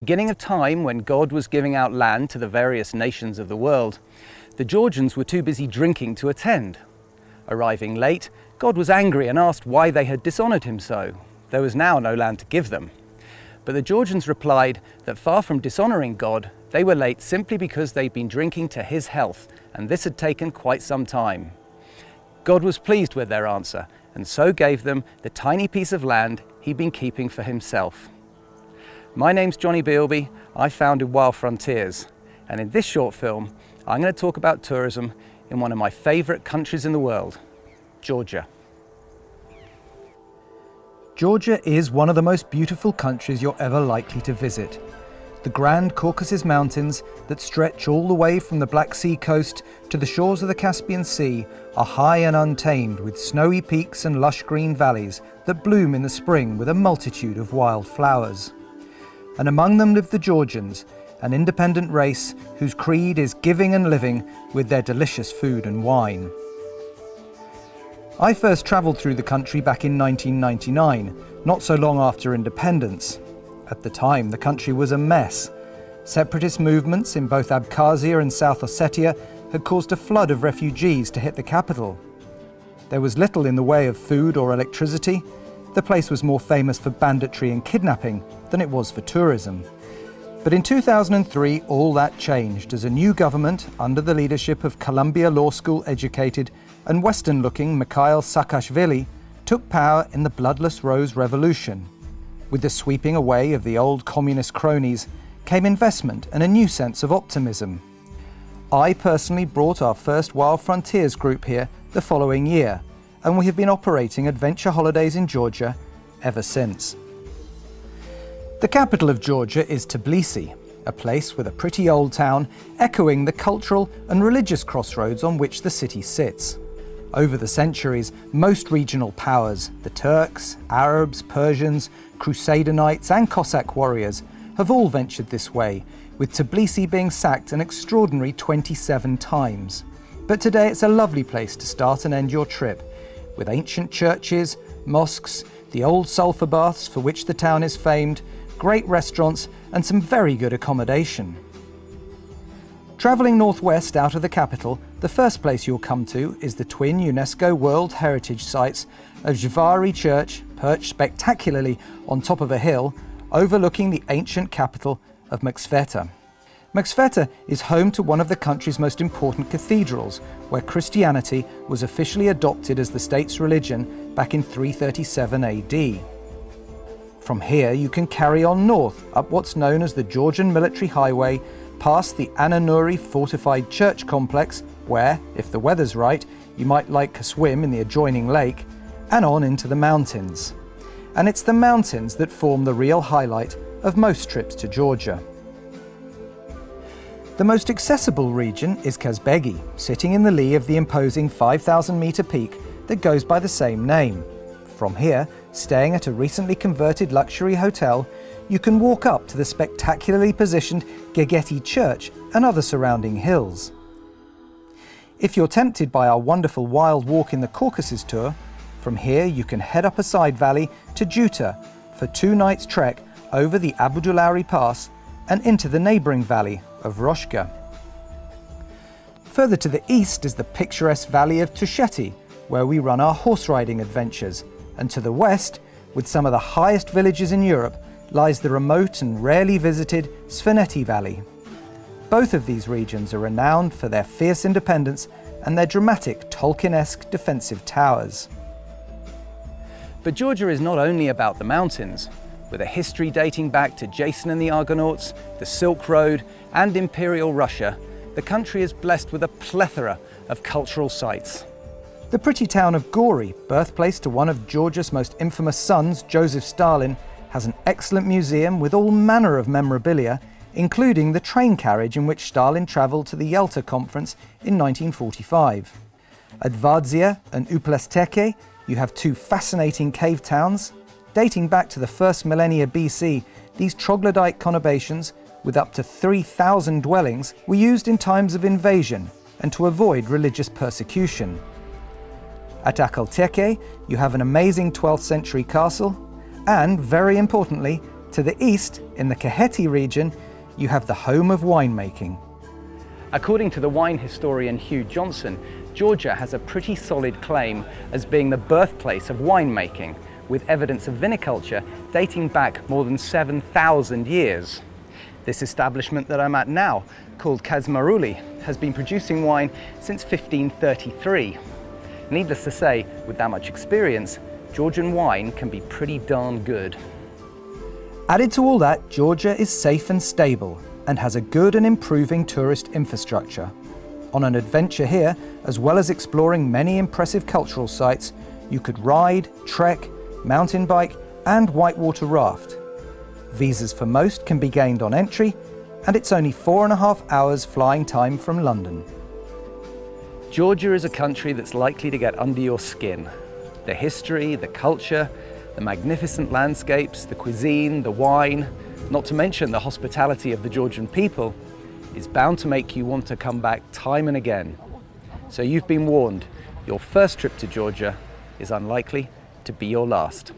Beginning of time when God was giving out land to the various nations of the world, the Georgians were too busy drinking to attend. Arriving late, God was angry and asked why they had dishonored him so. There was now no land to give them. But the Georgians replied that far from dishonoring God, they were late simply because they'd been drinking to his health, and this had taken quite some time. God was pleased with their answer, and so gave them the tiny piece of land he'd been keeping for himself. My name's Johnny Bealby. I founded Wild Frontiers, and in this short film, I'm going to talk about tourism in one of my favourite countries in the world, Georgia. Georgia is one of the most beautiful countries you're ever likely to visit. The grand Caucasus Mountains that stretch all the way from the Black Sea coast to the shores of the Caspian Sea are high and untamed, with snowy peaks and lush green valleys that bloom in the spring with a multitude of wild flowers. And among them live the Georgians, an independent race whose creed is giving and living with their delicious food and wine. I first travelled through the country back in 1999, not so long after independence. At the time, the country was a mess. Separatist movements in both Abkhazia and South Ossetia had caused a flood of refugees to hit the capital. There was little in the way of food or electricity. The place was more famous for banditry and kidnapping than it was for tourism. But in 2003, all that changed as a new government, under the leadership of Columbia Law School educated and Western-looking Mikhail Saakashvili, took power in the Bloodless Rose Revolution. With the sweeping away of the old communist cronies came investment and a new sense of optimism. I personally brought our first Wild Frontiers group here the following year, and we have been operating adventure holidays in Georgia ever since. The capital of Georgia is Tbilisi, a place with a pretty old town echoing the cultural and religious crossroads on which the city sits. Over the centuries, most regional powers, the Turks, Arabs, Persians, Crusader knights and Cossack warriors, have all ventured this way, with Tbilisi being sacked an extraordinary 27 times. But today it's a lovely place to start and end your trip, with ancient churches, mosques, the old sulphur baths for which the town is famed, great restaurants and some very good accommodation. Travelling northwest out of the capital, the first place you'll come to is the twin UNESCO World Heritage Sites of Zhvari Church, perched spectacularly on top of a hill overlooking the ancient capital of Mxfeta. Mxfeta is home to one of the country's most important cathedrals, where Christianity was officially adopted as the state's religion back in 337 AD. From here you can carry on north up what's known as the Georgian Military Highway, past the Ananuri fortified church complex, where, if the weather's right, you might like a swim in the adjoining lake, and on into the mountains. And it's the mountains that form the real highlight of most trips to Georgia. The most accessible region is Kazbegi, sitting in the lee of the imposing 5,000-metre peak that goes by the same name. From here, staying at a recently converted luxury hotel, you can walk up to the spectacularly positioned Gegeti Church and other surrounding hills. If you're tempted by our wonderful Wild Walk in the Caucasus tour, from here you can head up a side valley to Juta for 2 nights trek over the Abudulari Pass and into the neighbouring valley of Roshka. Further to the east is the picturesque valley of Tusheti, where we run our horse riding adventures, and to the west, with some of the highest villages in Europe, lies the remote and rarely visited Svaneti Valley. Both of these regions are renowned for their fierce independence and their dramatic Tolkien-esque defensive towers. But Georgia is not only about the mountains. With a history dating back to Jason and the Argonauts, the Silk Road and Imperial Russia, the country is blessed with a plethora of cultural sites. The pretty town of Gori, birthplace to one of Georgia's most infamous sons, Joseph Stalin, has an excellent museum with all manner of memorabilia, including the train carriage in which Stalin travelled to the Yalta Conference in 1945. At Vardzia and Uplesteke, you have 2 fascinating cave towns. Dating back to the first millennia BC, these troglodyte conurbations, with up to 3,000 dwellings, were used in times of invasion and to avoid religious persecution. At Akalteke, you have an amazing 12th century castle, and, very importantly, To the east, in the Kakheti region, you have the home of winemaking. According to the wine historian Hugh Johnson, Georgia has a pretty solid claim as being the birthplace of winemaking, with evidence of viniculture dating back more than 7,000 years. This establishment that I'm at now, called Kazmaruli, has been producing wine since 1533. Needless to say, with that much experience, Georgian wine can be pretty darn good. Added to all that, Georgia is safe and stable and has a good and improving tourist infrastructure. On an adventure here, as well as exploring many impressive cultural sites, you could ride, trek, mountain bike and whitewater raft. Visas for most can be gained on entry, and it's only 4.5 hours flying time from London. Georgia is a country that's likely to get under your skin. The history, the culture, the magnificent landscapes, the cuisine, the wine, not to mention the hospitality of the Georgian people, is bound to make you want to come back time and again. So you've been warned, your first trip to Georgia is unlikely to be your last.